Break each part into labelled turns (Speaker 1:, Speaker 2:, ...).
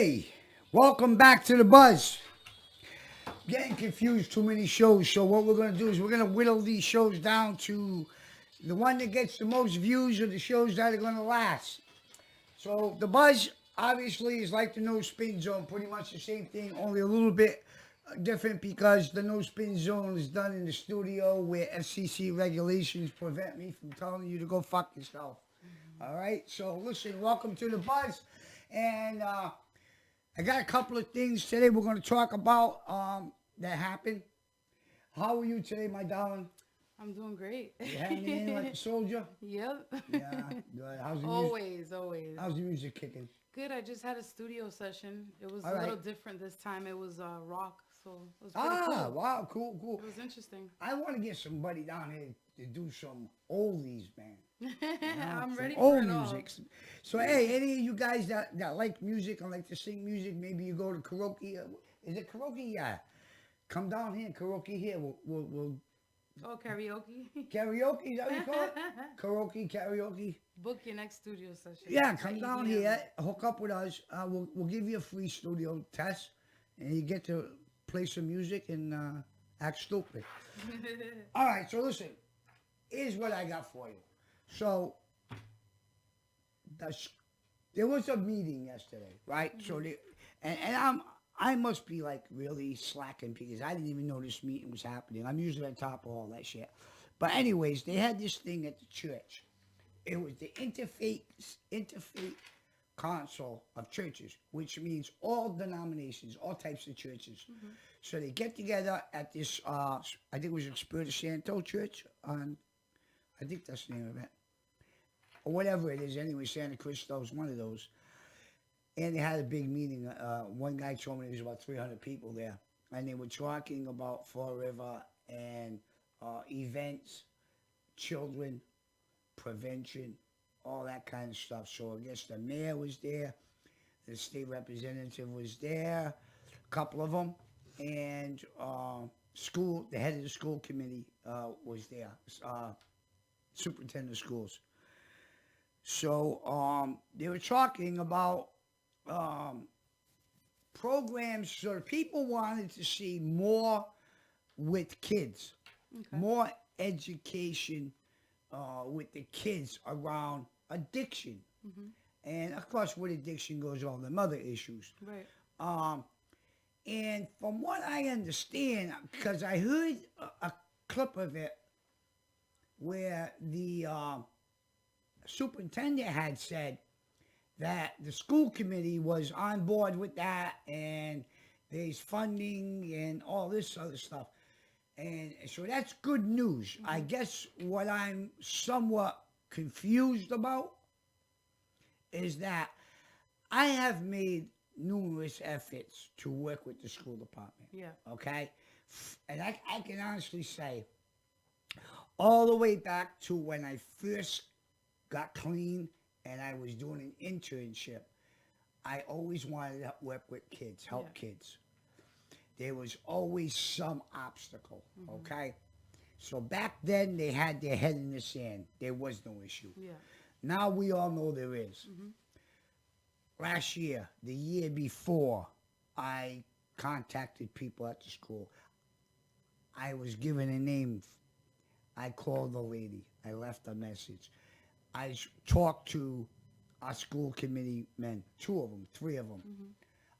Speaker 1: Hey, welcome back to the Buzz. Getting confused, too many shows. So what we're gonna do is we're gonna whittle these shows down to the one that gets the most views or the shows that are gonna last. So the Buzz obviously is like the No Spin Zone, pretty much the same thing, only a little bit different because the No Spin Zone is done in the studio where FCC regulations prevent me from telling you to go fuck yourself. All right, so listen, welcome to the Buzz, and I got a couple of things today we're going to talk about that happened. How are you today, my darling?
Speaker 2: I'm doing great.
Speaker 1: You hanging in like a soldier?
Speaker 2: Yep.
Speaker 1: Yeah, good. How's the music?
Speaker 2: Always.
Speaker 1: How's the music kicking?
Speaker 2: Good. I just had a studio session. It was
Speaker 1: All
Speaker 2: a
Speaker 1: right.
Speaker 2: little different this time. It was rock, so it was pretty
Speaker 1: Ah,
Speaker 2: cool.
Speaker 1: wow, cool, cool.
Speaker 2: It was interesting.
Speaker 1: I want to get somebody down here to do some oldies, man.
Speaker 2: I'm
Speaker 1: Some
Speaker 2: ready for
Speaker 1: old
Speaker 2: it all.
Speaker 1: music. So, hey, any of you guys that like music and like to sing music, maybe you go to karaoke. Is it karaoke? Yeah. Come down here, karaoke here. We'll
Speaker 2: Oh, karaoke.
Speaker 1: karaoke. Is that what you call it? Karaoke, karaoke.
Speaker 2: Book your next studio session.
Speaker 1: Yeah,
Speaker 2: at
Speaker 1: come down
Speaker 2: 8
Speaker 1: here, hook up with us. We'll give you a free studio test, and you get to play some music and act stupid. All right, so listen, here's what I got for you. So, there was a meeting yesterday, right? So I must be like really slacking because I didn't even know this meeting was happening. I'm usually on top of all that shit. But anyways, they had this thing at the church. It was the interfaith council of churches, which means all denominations, all types of churches. So they get together at this, I think it was Espiritu Santo Church on, I think that's the name of it, or whatever it is. Anyway, Santa Cristo is one of those. And they had a big meeting. One guy told me there was about 300 people there. And they were talking about Fall River and events, children, prevention, all that kind of stuff. So I guess the mayor was there, the state representative was there, a couple of them, and the head of the school committee was there, superintendent of schools. So they were talking about programs. So people wanted to see more with kids, more education with the kids around addiction. And of course, with addiction goes all the other issues.
Speaker 2: Right.
Speaker 1: And from what I understand, because I heard a clip of it where the superintendent had said that the school committee was on board with that and there's funding and all this other stuff. And so that's good news. I guess what I'm somewhat confused about is that I have made numerous efforts to work with the school department.
Speaker 2: Yeah.
Speaker 1: Okay? And I can honestly say, all the way back to when I first got clean and I was doing an internship, I always wanted to work with kids, help kids. There was always some obstacle, okay? So back then, they had their head in the sand. There was no issue.
Speaker 2: Yeah.
Speaker 1: Now we all know there is. Last year, the year before, I contacted people at the school. I was given a name. I called the lady. I left a message. I talked to our school committee men, 2 of them, 3 of them.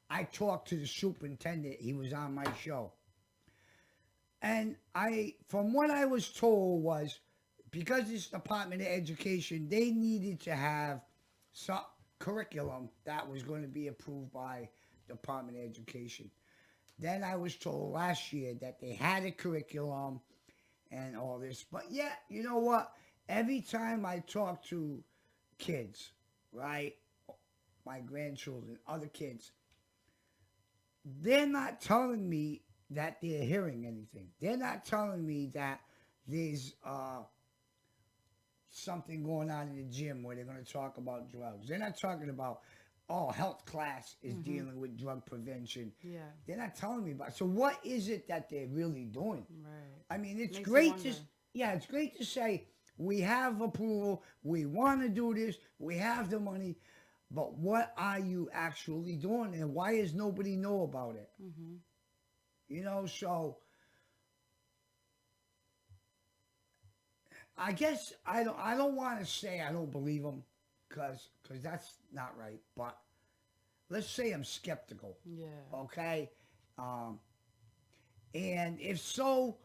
Speaker 1: I talked to the superintendent. He was on my show. And from what I was told was, because it's Department of Education, they needed to have some curriculum that was going to be approved by Department of Education. Then I was told last year that they had a curriculum and all this. But yeah, you know what? Every time I talk to kids, right, my grandchildren, other kids, they're not telling me that they're hearing anything. They're not telling me that there's something going on in the gym where they're going to talk about drugs. They're not talking about, health class is dealing with drug prevention.
Speaker 2: Yeah.
Speaker 1: They're not telling me about it. So what is it that they're really doing?
Speaker 2: Right.
Speaker 1: I mean, it's
Speaker 2: Makes you
Speaker 1: great to,
Speaker 2: wonder.
Speaker 1: it's great to say we have approval, we want to do this, we have the money, but what are you actually doing, and why does nobody know about it?
Speaker 2: Mhm.
Speaker 1: You know, so I guess I don't want to say I don't believe them, cause that's not right. But let's say I'm skeptical,
Speaker 2: Yeah.
Speaker 1: okay? Um, and if so,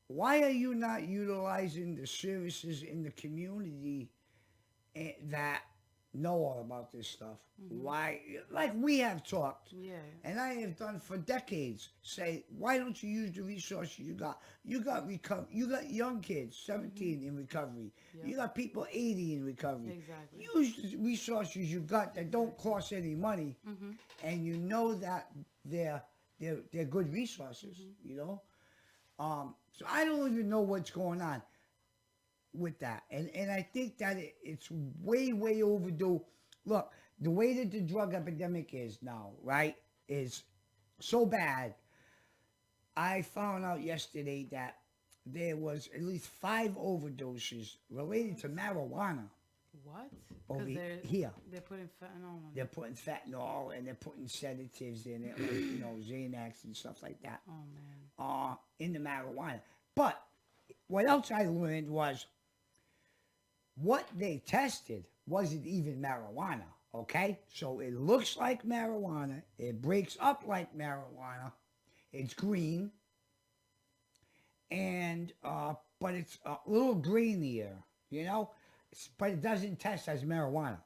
Speaker 1: why are you not utilizing the services in the community that know all about this stuff? Why, like we have talked,
Speaker 2: Yeah.
Speaker 1: and I have done for decades. Say, why don't you use the resources you got? You got young kids, 17 in recovery.
Speaker 2: Yep.
Speaker 1: You got people 80 in recovery.
Speaker 2: Exactly.
Speaker 1: Use the resources you got that don't cost any money,
Speaker 2: Mhm.
Speaker 1: and you know that they're good resources. You know, so I don't even know what's going on with that, and I think that it's way overdue. Look, the way that the drug epidemic is now, right, is so bad. I found out yesterday that there was at least 5 overdoses related to marijuana
Speaker 2: What?
Speaker 1: over
Speaker 2: Because
Speaker 1: here.
Speaker 2: they're putting fentanyl on
Speaker 1: They're
Speaker 2: it.
Speaker 1: putting fentanyl and they're putting sedatives in it, like, you know, Xanax and stuff like that,
Speaker 2: Oh man.
Speaker 1: in the marijuana. But what else I learned was what they tested wasn't even marijuana, okay? So it looks like marijuana, it breaks up like marijuana, it's green, and but it's a little greenier, you know? But it doesn't test as marijuana.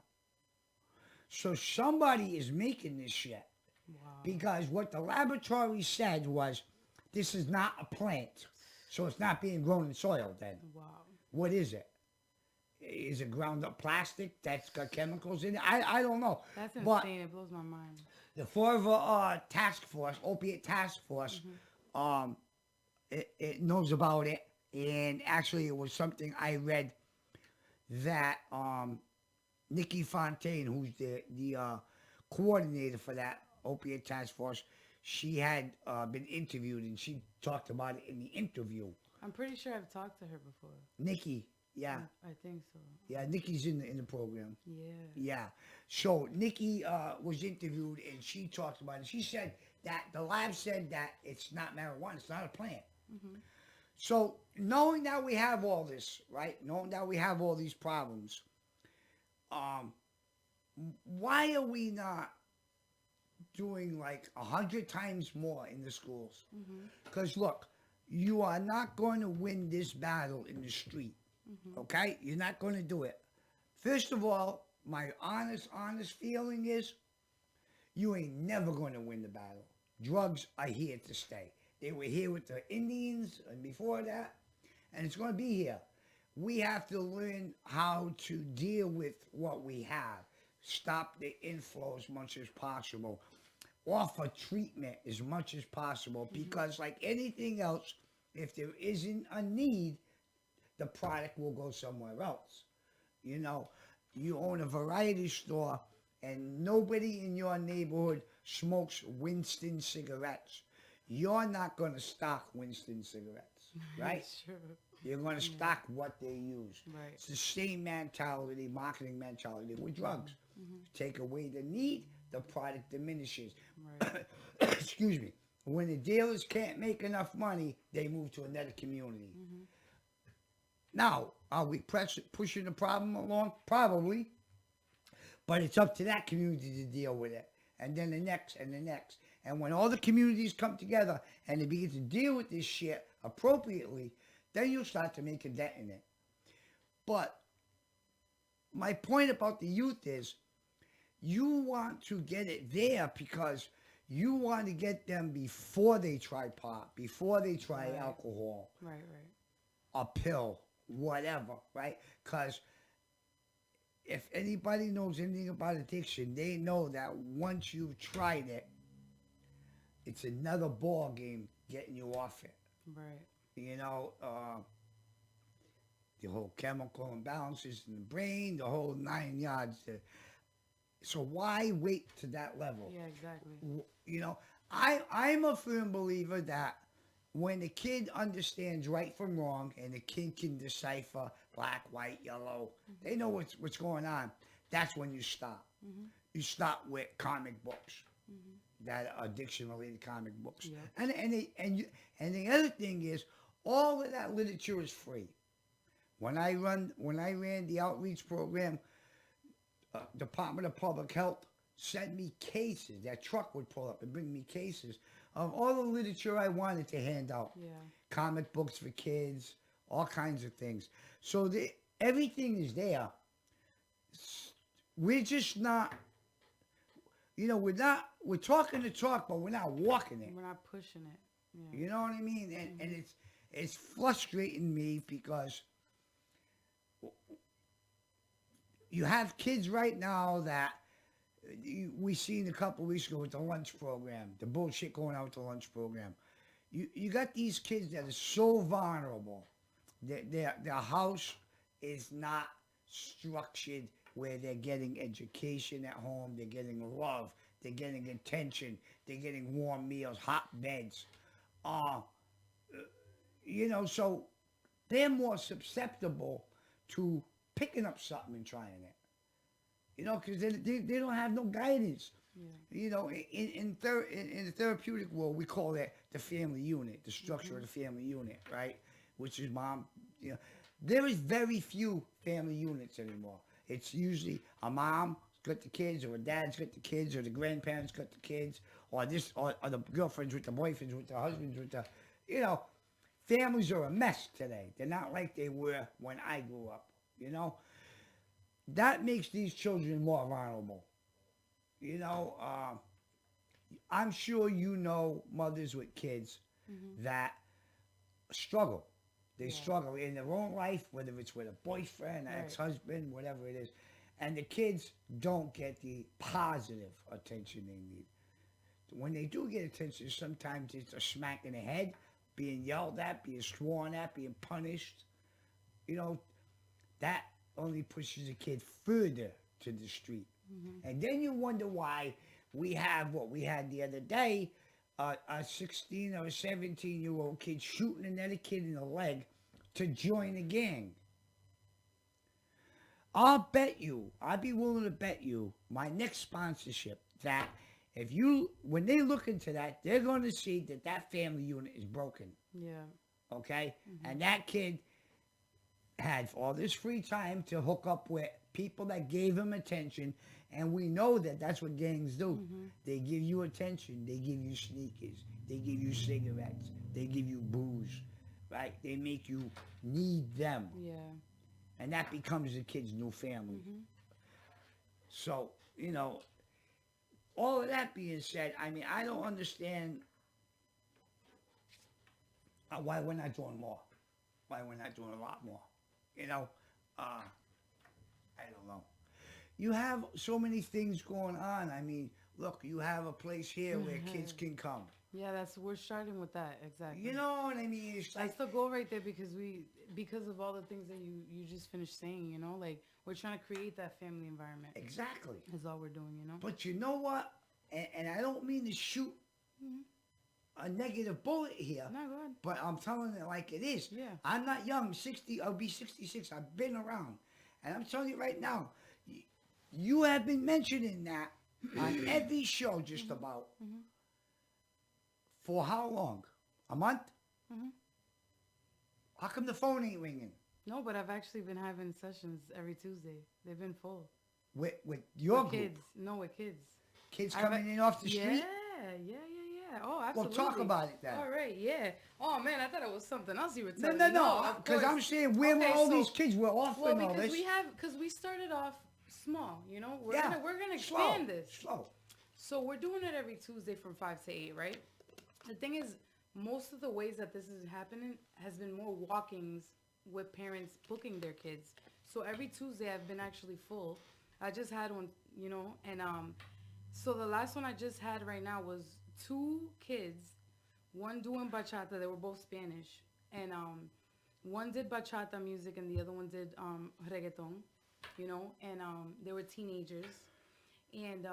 Speaker 1: So somebody is making this shit,
Speaker 2: Wow.
Speaker 1: because what the laboratory said was this is not a plant, so it's not being grown in soil then.
Speaker 2: Wow.
Speaker 1: What is it? Is it ground up plastic that's got chemicals in it? I don't know.
Speaker 2: That's
Speaker 1: But
Speaker 2: insane. It blows my mind.
Speaker 1: the Florida task force, opiate task force, it knows about it. And actually, it was something I read that Nikki Fontaine, who's the coordinator for that opiate task force, she had been interviewed, and she talked about it in the interview.
Speaker 2: I'm pretty sure I've talked to her before.
Speaker 1: Nikki, yeah.
Speaker 2: I think so.
Speaker 1: Yeah, Nikki's in the program.
Speaker 2: Yeah.
Speaker 1: Yeah. So Nikki was interviewed, and she talked about it. She said that the lab said that it's not marijuana. It's not a plant. So knowing that we have all this, right? Knowing that we have all these problems, why are we not doing like 100 times more in the schools? Because look, you are not going to win this battle in the street. Okay? You're not going to do it. First of all, my honest feeling is you ain't never going to win the battle. Drugs are here to stay. They were here with the Indians and before that, and it's going to be here. We have to learn how to deal with what we have. Stop the inflow as much as possible. Offer treatment as much as possible, because like anything else, if there isn't a need, the product will go somewhere else. You know, you own a variety store and nobody in your neighborhood smokes Winston cigarettes. You're not going to stock Winston cigarettes, right?
Speaker 2: Sure.
Speaker 1: You're going to stock what they use.
Speaker 2: Right.
Speaker 1: It's the same mentality, marketing mentality with drugs. Take away the need, the product diminishes.
Speaker 2: Right.
Speaker 1: Excuse me. When the dealers can't make enough money, they move to another community. Now, are we pushing the problem along? Probably. But it's up to that community to deal with it. And then the next and the next. And when all the communities come together and they begin to deal with this shit appropriately, then you'll start to make a dent in it. But my point about the youth is you want to get it there because you want to get them before they try pot, before they try
Speaker 2: Right.
Speaker 1: alcohol,
Speaker 2: Right.
Speaker 1: a pill, whatever, right? Because if anybody knows anything about addiction, they know that once you've tried it, it's another ball game getting you off it.
Speaker 2: Right.
Speaker 1: You know, the whole chemical imbalances in the brain, the whole 9 yards. So why wait to that level?
Speaker 2: Yeah, exactly.
Speaker 1: You know, I'm a firm believer that when a kid understands right from wrong and the kid can decipher black, white, yellow, they know what's going on, that's when you stop. You start with comic books that are addiction-related comic books,
Speaker 2: Yeah.
Speaker 1: and the other thing is, all of that literature is free. When I ran the outreach program, Department of Public Health sent me cases. That truck would pull up and bring me cases of all the literature I wanted to hand out.
Speaker 2: Yeah.
Speaker 1: Comic books for kids, all kinds of things. So everything is there. We're just not, we're talking the talk, but we're not walking it.
Speaker 2: We're not pushing it. Yeah.
Speaker 1: You know what I mean? And it's frustrating me because you have kids right now that we seen a couple of weeks ago with the lunch program, the bullshit going out with the lunch program. You got these kids that are so vulnerable. Their house is not structured where they're getting education at home, they're getting love, they're getting attention, they're getting warm meals, hot beds. So they're more susceptible to picking up something and trying it. Because they don't have no guidance.
Speaker 2: Yeah.
Speaker 1: In the therapeutic world, we call that the family unit, the structure of the family unit, right? Which is mom. There is very few family units anymore. It's usually a mom's got the kids, or a dad's got the kids, or the grandparents got the kids, or the girlfriends with the boyfriends, with the husbands, with the, families are a mess today. They're not like they were when I grew up. That makes these children more vulnerable. I'm sure mothers with kids that struggle. They struggle in their own life, whether it's with a boyfriend, an ex-husband, whatever it is. And the kids don't get the positive attention they need. When they do get attention, sometimes it's a smack in the head, being yelled at, being sworn at, being punished. That only pushes a kid further to the street. And then you wonder why we have what we had the other day, a 16 or a 17-year-old kid shooting another kid in the leg to join a gang. I'd be willing to bet you my next sponsorship that when they look into that, they're going to see that family unit is broken.
Speaker 2: Yeah.
Speaker 1: Okay? And that kid had all this free time to hook up with people that gave him attention, and we know that that's what gangs do. They give you attention, they give you sneakers, they give you cigarettes, they give you booze, right? They make you need them.
Speaker 2: Yeah.
Speaker 1: And that becomes the kid's new family. So, all of that being said, I don't understand why we're not doing more. Why we're not doing a lot more. I don't know. You have so many things going on. Look, you have a place here where kids can come.
Speaker 2: Yeah, we're starting with that, exactly.
Speaker 1: You know what I mean? It's like,
Speaker 2: that's the goal right there, because of all the things that you just finished saying, like we're trying to create that family environment.
Speaker 1: Exactly.
Speaker 2: Is all we're doing,
Speaker 1: But you know what? And I don't mean to shoot a negative bullet here.
Speaker 2: No, go ahead.
Speaker 1: But I'm telling it like it is.
Speaker 2: Yeah.
Speaker 1: I'm not young. 60. I'll be 66. I've been around. And I'm telling you right now, you have been mentioning that on every show just about. For how long? A month? How come the phone ain't ringing?
Speaker 2: No, but I've actually been having sessions every Tuesday. They've been full.
Speaker 1: With your
Speaker 2: with
Speaker 1: group?
Speaker 2: Kids. No, with kids.
Speaker 1: Kids coming in off the street?
Speaker 2: Yeah. Oh, absolutely.
Speaker 1: Well, talk about it then.
Speaker 2: All right, yeah. Oh, man, I thought it was something else you were telling
Speaker 1: No.
Speaker 2: me.
Speaker 1: Because I'm saying where were all these kids? We're offering all this.
Speaker 2: Because we started off small, We're gonna
Speaker 1: Slow.
Speaker 2: expand this.
Speaker 1: Slow.
Speaker 2: So we're doing it every Tuesday from 5 to 8, right? The thing is, most of the ways that this is happening has been more walk-ins with parents booking their kids. So every Tuesday I've been actually full. I just had one, and so the last one I just had right now was 2 kids, one doing bachata. They were both Spanish, and one did bachata music and the other one did reggaeton, and they were teenagers, and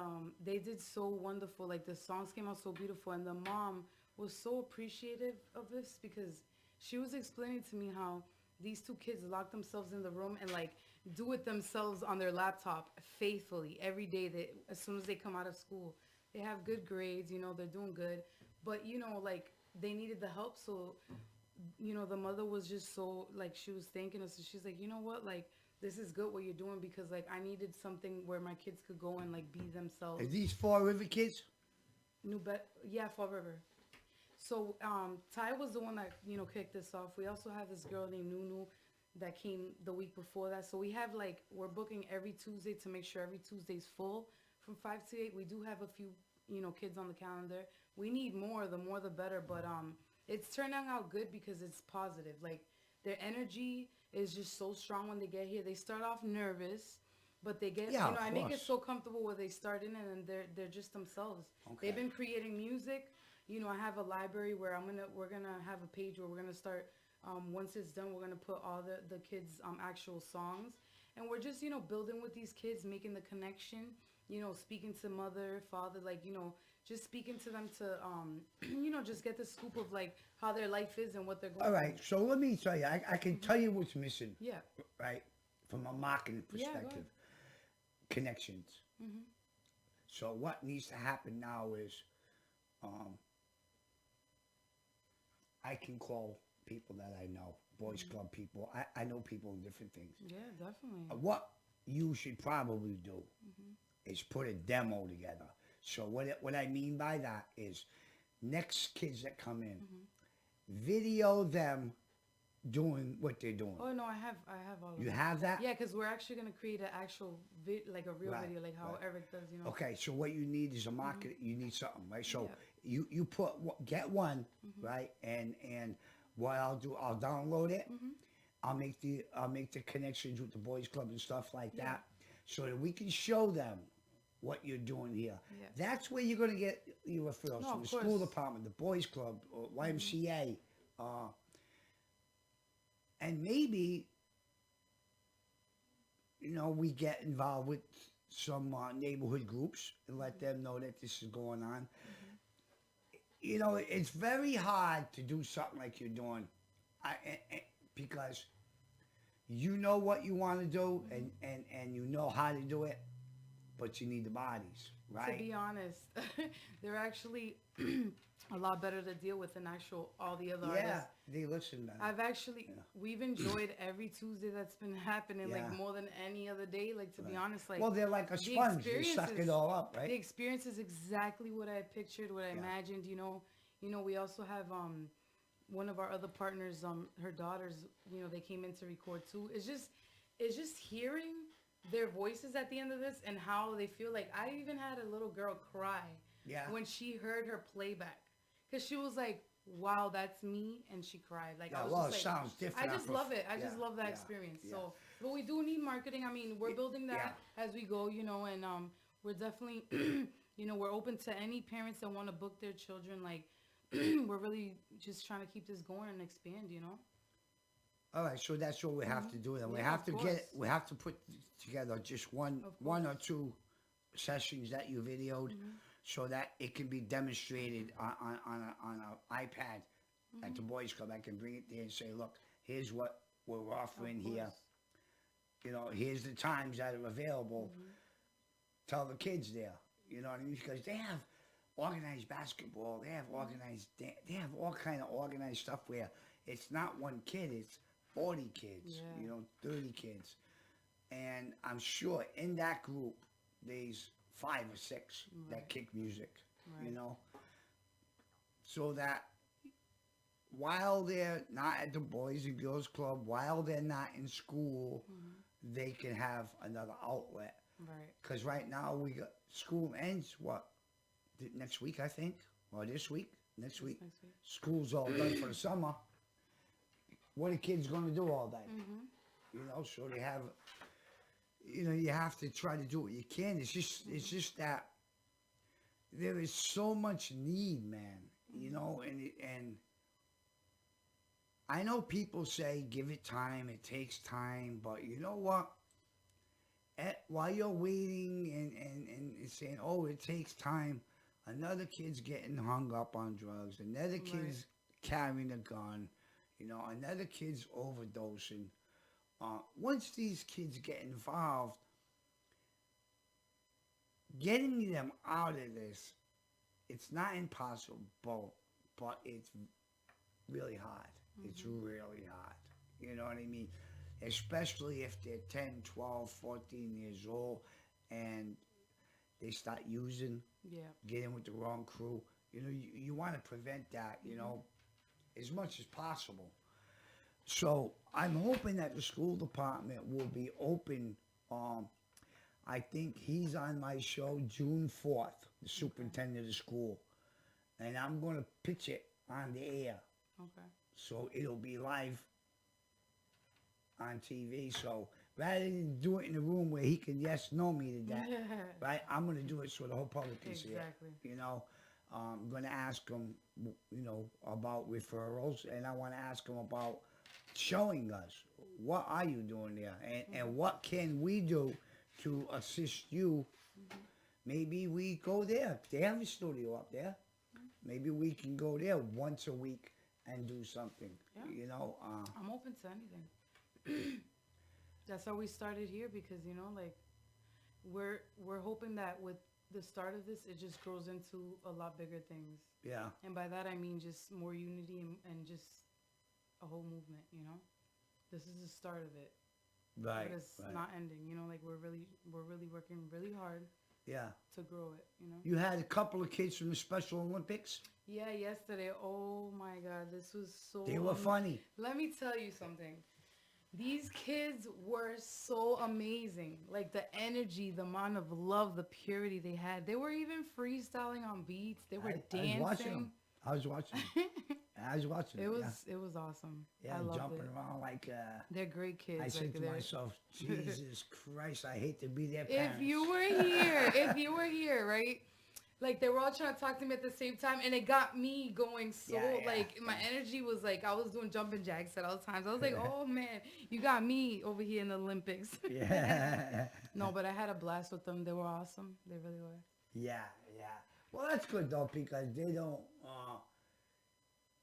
Speaker 2: they did so wonderful. Like, the songs came out so beautiful, and the mom was so appreciative of this because she was explaining to me how these 2 kids locked themselves in the room and, like, do it themselves on their laptop faithfully every day. That as soon as they come out of school, they have good grades. They're doing good. But like they needed the help, so the mother was just so like she was thanking us, and she's like, you know what, like this is good what you're doing because like I needed something where my kids could go and like be themselves.
Speaker 1: Are these Fall River kids?
Speaker 2: Yeah, Fall River. So Ty was the one that kicked this off. We also have this girl named Nunu that came the week before that. So we have like we're booking every Tuesday to make sure every Tuesday's full from 5 to 8. We do have a few kids on the calendar. We need more. The more the better. But it's turning out good because it's positive. Like their energy is just so strong when they get here. They start off nervous, but they get I make it so comfortable where they start in and they're just themselves. Okay. They've been creating music. I have a library where we're gonna have a page where we're gonna start. Once it's done, we're gonna put all the kids' actual songs, and we're just building with these kids, making the connection. Speaking to mother, father, like just speaking to them to just get the scoop of like how their life is and what they're going.
Speaker 1: All right, so let me tell you, I can tell you what's missing.
Speaker 2: Yeah.
Speaker 1: Right, from a marketing perspective, connections. Mm-hmm. So what needs to happen now is, I can call people that I know, boys club people. I know people in different things.
Speaker 2: Yeah, definitely.
Speaker 1: What you should probably do is put a demo together. So what I mean by that is next kids that come in, video them doing what they're doing.
Speaker 2: Oh no, I have all of
Speaker 1: You have that?
Speaker 2: Yeah, because we're actually gonna create an actual like a real video, like how Eric does.
Speaker 1: Okay, so what you need is a market. You need something, right? So you get one, right? And what I'll do, I'll download it. I'll make the connections with the boys club and stuff like that, so that we can show them what you're doing here. Yeah. That's where you're going to get your referrals from the school department, the boys club, or YMCA, and maybe we get involved with some neighborhood groups and let them know that this is going on. It's very hard to do something like you're doing, because you know what you want to do and you know how to do it, but you need the bodies, right?
Speaker 2: To be honest, they're actually a lot better to deal with than all the other artists.
Speaker 1: Yeah, they listen, man.
Speaker 2: We've enjoyed every Tuesday that's been happening, like more than any other day. Like to be honest, like
Speaker 1: well, they're like a sponge. They suck it all up, right?
Speaker 2: The experience is exactly what I pictured, what I imagined. We also have one of our other partners, her daughters. They came in to record too. It's just hearing their voices at the end of this and how they feel. Like I even had a little girl cry when she heard her playback. Because she was like, wow, that's me. And she cried. Like, I was just
Speaker 1: it
Speaker 2: like,
Speaker 1: sounds different.
Speaker 2: I just love it. I just love that experience. Yeah. So, but we do need marketing. I mean, we're building that as we go, and we're definitely, we're open to any parents that want to book their children. Like, we're really just trying to keep this going and expand,
Speaker 1: All right, so that's what we have to do. Then we have to put together just one or two sessions that you videoed, so that it can be demonstrated on an iPad at the boys club. I can bring it there and say, look, here's what we're offering here. Here's the times that are available. Tell the kids there. You know what I mean? Because they have organized basketball. They have organized. They have all kind of organized stuff where it's not one kid. It's 40 kids. 30 kids, and I'm sure in that group there's 5 or 6 that kick music. So that while they're not at the Boys and Girls Club, while they're not in school, they can have another outlet.
Speaker 2: Right.
Speaker 1: Because right now we got school ends next week, I think, or this week. Next week. School's all done for the summer. What are kids going to do all day? So they have. You have to try to do what you can. It's just that there is so much need, man. And I know people say give it time, it takes time, but you know what? While you're waiting and saying, oh, it takes time, another kid's getting hung up on drugs, another kid's carrying a gun, another kid's overdosing, once these kids get involved, getting them out of this, it's not impossible, but it's really hard. It's really hard. You know what I mean? Especially if they're 10, 12, 14 years old and they start using, getting with the wrong crew. You know, you want to prevent that, you know, as much as possible. So I'm hoping that the school department will be open. I think he's on my show June 4th, the superintendent of the school. And I'm going to pitch it on the air.
Speaker 2: Okay.
Speaker 1: So it'll be live on TV. So rather than do it in a room where he can no me to that, right? I'm going to do it so the whole public can see it. You know, I'm going to ask him, you know, about referrals, and I want to ask him about showing us what are you doing there, and what can we do to assist you. Maybe we go there. They have a studio up there. Maybe we can go there once a week and do something. You know,
Speaker 2: I'm open to anything. That's how we started here, because, you know, like, we're hoping that with the start of this, it just grows into a lot bigger things.
Speaker 1: Yeah.
Speaker 2: And by that I mean just more unity and just a whole movement, you know? This is the start of it.
Speaker 1: Right.
Speaker 2: But it's not ending, you know, like we're really working really hard.
Speaker 1: Yeah.
Speaker 2: To grow it, you know?
Speaker 1: You had a couple of kids from the Special Olympics?
Speaker 2: Yeah, yesterday. Oh my God, this was so...
Speaker 1: They were funny.
Speaker 2: Let me tell you something. These kids were so amazing. Like, the energy, the amount of love, the purity they had. They were even freestyling on beats. They were dancing.
Speaker 1: I was watching them.
Speaker 2: It was awesome.
Speaker 1: Yeah,
Speaker 2: I loved
Speaker 1: jumping
Speaker 2: it.
Speaker 1: around like...
Speaker 2: they're great kids.
Speaker 1: I said to myself, Jesus Christ, I hate to be their parents.
Speaker 2: If you were here, right? Like, they were all trying to talk to me at the same time, and it got me going so, my energy was like, I was doing jumping jacks at all times. I was like, oh, man, you got me over here in the Olympics.
Speaker 1: Yeah.
Speaker 2: No, but I had a blast with them. They were awesome. They really were.
Speaker 1: Yeah. Well, that's good, though, because they don't,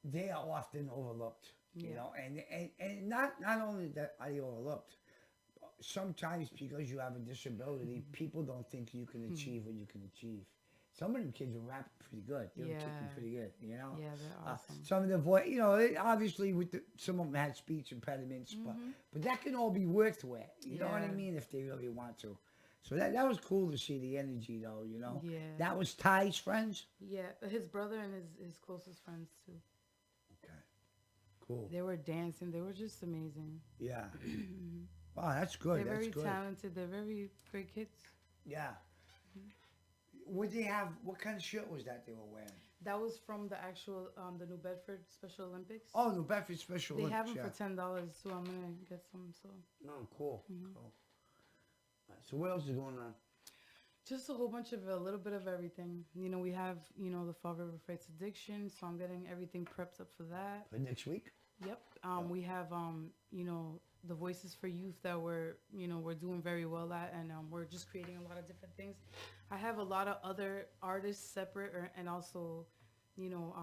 Speaker 1: they are often overlooked, you know, and not only that are they overlooked, sometimes because you have a disability, people don't think you can achieve what you can achieve. Some of them kids are rapping pretty good. They were kicking pretty good, you know?
Speaker 2: Yeah, they're awesome.
Speaker 1: Some of the voice, you know, obviously some of them had speech impediments, but that can all be worked with. You know what I mean? If they really want to. So that was cool to see the energy, though, you know?
Speaker 2: Yeah.
Speaker 1: That was Ty's friends?
Speaker 2: Yeah, his brother and his closest friends, too.
Speaker 1: Okay. Cool.
Speaker 2: They were dancing. They were just amazing.
Speaker 1: Yeah. Wow, that's good.
Speaker 2: They're
Speaker 1: that's
Speaker 2: very talented. They're very great kids.
Speaker 1: Yeah. Would they have, what kind of shirt was that they were wearing?
Speaker 2: That was from the actual, the New Bedford Special Olympics.
Speaker 1: Oh, New Bedford Special Olympics.
Speaker 2: They have them for $10, so I'm going to get some, so.
Speaker 1: Oh, cool. Cool. So what else is going on?
Speaker 2: Just a whole bunch of, a little bit of everything. You know, we have, you know, the Fall River Fights Addiction, so I'm getting everything prepped up for that.
Speaker 1: For next week?
Speaker 2: Yep. We have, you know, the Voices for Youth that we're doing very well at, and we're just creating a lot of different things. I have a lot of other artists separate, and also, you know,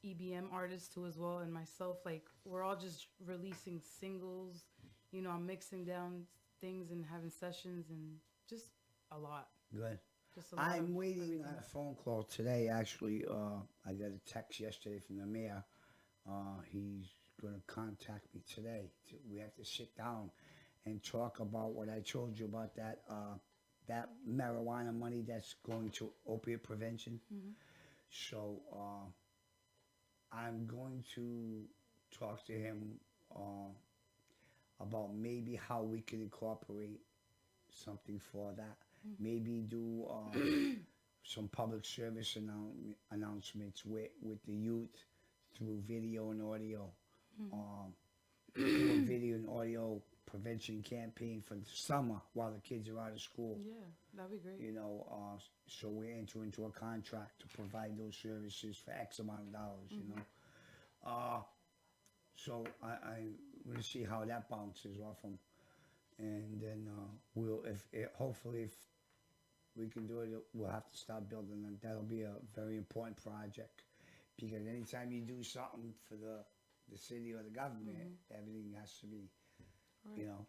Speaker 2: EBM artists too as well, and myself. Like, we're all just releasing singles. You know, I'm mixing down things and having sessions, and just a lot.
Speaker 1: Good.
Speaker 2: Just a lot.
Speaker 1: I'm waiting on a phone call today, actually. I got a text yesterday from the mayor. He's going to contact me today. We have to sit down and talk about what I told you about that marijuana money that's going to opiate prevention. So I'm going to talk to him about maybe how we can incorporate something for that. Maybe do some public service announcements with the youth through video and audio. Do a video and audio prevention campaign for the summer while the kids are out of school.
Speaker 2: Yeah, that'd be great.
Speaker 1: You know, so we enter into a contract to provide those services for X amount of dollars, you know. So I'm going to see how that bounces off them. And then hopefully if we can do it, we'll have to start building them. That'll be a very important project, because anytime you do something for the city or the government, everything has to be
Speaker 2: Right.
Speaker 1: You know,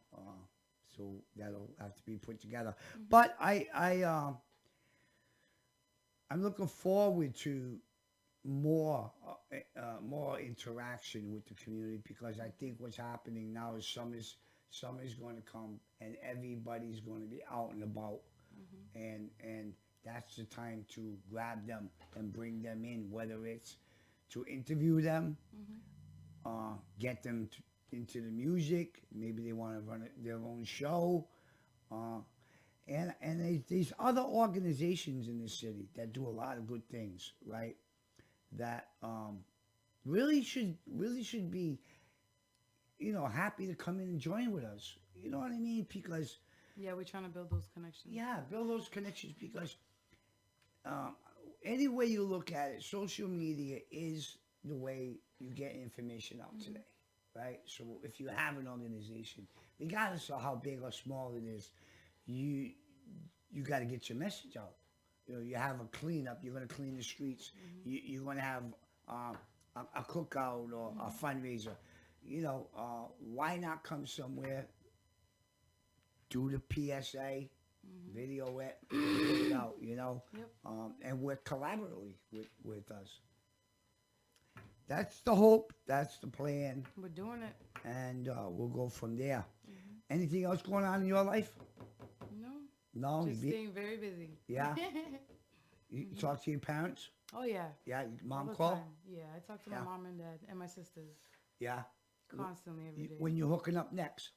Speaker 1: so that'll have to be put together. But I'm looking forward to more interaction with the community, because I think what's happening now is summer's going to come and everybody's going to be out and about, and that's the time to grab them and bring them in, whether it's to interview them, get them into the music. Maybe they want to run their own show. And there's these other organizations in the city that do a lot of good things, right? That really should be, happy to come in and join with us. You know what I mean? Because
Speaker 2: Yeah, we're trying to build those connections.
Speaker 1: build those connections, because any way you look at it, social media is the way you get information out today, right? So if you have an organization, regardless of how big or small it is, you got to get your message out. You have a cleanup. You're going to clean the streets. You're going to have a cookout or a fundraiser. Why not come somewhere, do the PSA, video it, put it out,
Speaker 2: Yep.
Speaker 1: and work collaboratively with us. That's the hope. That's the plan.
Speaker 2: We're doing it.
Speaker 1: And we'll go from there. Anything else going on in your life?
Speaker 2: No.
Speaker 1: No?
Speaker 2: Just staying very busy.
Speaker 1: Yeah? You talk to your parents?
Speaker 2: Oh, yeah.
Speaker 1: Yeah? Your
Speaker 2: All
Speaker 1: mom
Speaker 2: the
Speaker 1: call?
Speaker 2: time. Yeah, I talk to
Speaker 1: Yeah.
Speaker 2: my mom and dad and my sisters
Speaker 1: Yeah?
Speaker 2: constantly every day.
Speaker 1: When you're hooking up next?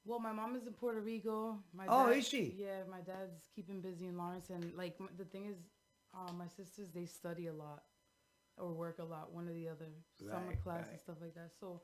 Speaker 2: Well, my mom is in Puerto Rico. My
Speaker 1: Oh,
Speaker 2: dad,
Speaker 1: is she?
Speaker 2: Yeah, my dad's keeping busy in Lawrence. And, like, the thing is, my sisters, they study a lot or work a lot, one or the other. Summer
Speaker 1: Right,
Speaker 2: class
Speaker 1: right.
Speaker 2: and stuff like that. So,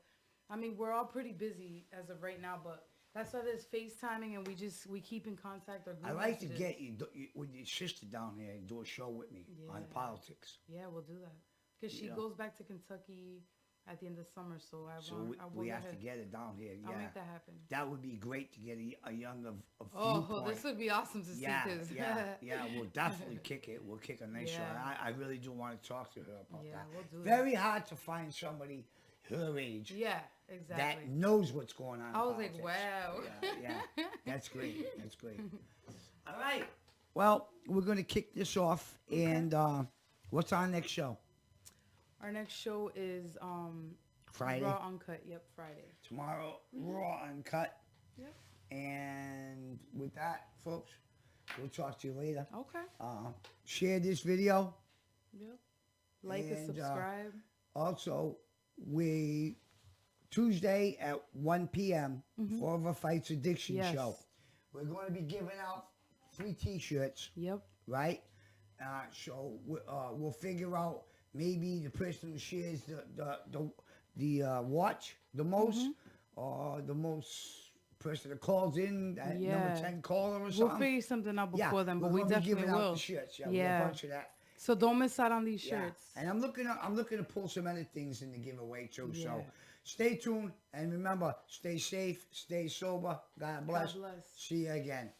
Speaker 2: I mean, we're all pretty busy as of right now, but that's why there's FaceTiming and we keep in contact. Or
Speaker 1: I
Speaker 2: group
Speaker 1: like to
Speaker 2: messages.
Speaker 1: get you with your sister down here and do a show with me on
Speaker 2: Yeah.
Speaker 1: politics.
Speaker 2: Yeah, we'll do that. Because she
Speaker 1: Yeah.
Speaker 2: goes back to Kentucky at the end of summer, so I
Speaker 1: So
Speaker 2: want.
Speaker 1: we have to get it down here.
Speaker 2: I'll
Speaker 1: Yeah,
Speaker 2: make that happen.
Speaker 1: that would be great to get a younger
Speaker 2: Oh,
Speaker 1: viewpoint.
Speaker 2: this would be awesome to see.
Speaker 1: Yeah,
Speaker 2: Cause
Speaker 1: yeah. We'll definitely kick it. We'll kick a nice show.
Speaker 2: Yeah.
Speaker 1: I really do want to talk to her about
Speaker 2: Yeah,
Speaker 1: that.
Speaker 2: we'll do
Speaker 1: Very hard to find somebody her age
Speaker 2: Yeah, exactly.
Speaker 1: that knows what's going on.
Speaker 2: I
Speaker 1: in
Speaker 2: was like,
Speaker 1: politics.
Speaker 2: wow.
Speaker 1: Yeah, that's great. That's great. All right. Well, we're going to kick this off, and what's our next show?
Speaker 2: Our next show is
Speaker 1: Friday.
Speaker 2: Raw Uncut. Yep, Friday.
Speaker 1: Tomorrow, Raw Uncut.
Speaker 2: Yep.
Speaker 1: And with that, folks, we'll talk to you later.
Speaker 2: Okay.
Speaker 1: Share this video.
Speaker 2: Yep. Like and
Speaker 1: And,
Speaker 2: subscribe.
Speaker 1: Also, Tuesday at 1 p.m. Forever Fights Addiction
Speaker 2: Yes.
Speaker 1: Show. We're going to be giving out 3 T-shirts,
Speaker 2: Yep.
Speaker 1: right? So we'll figure out maybe the person who shares the watch the most, or the most person that calls in, that number
Speaker 2: Yeah.
Speaker 1: 10 caller or
Speaker 2: We'll
Speaker 1: something.
Speaker 2: figure something out before then, but
Speaker 1: we're
Speaker 2: we
Speaker 1: gonna be
Speaker 2: definitely
Speaker 1: giving out
Speaker 2: will.
Speaker 1: the shirts. Yeah,
Speaker 2: Yeah.
Speaker 1: a bunch of that.
Speaker 2: So don't miss out on these
Speaker 1: Yeah.
Speaker 2: shirts.
Speaker 1: And I'm looking to pull some other things in the giveaway too.
Speaker 2: Yeah.
Speaker 1: So stay tuned, and remember, stay safe, stay sober. God bless.
Speaker 2: God bless.
Speaker 1: See you again.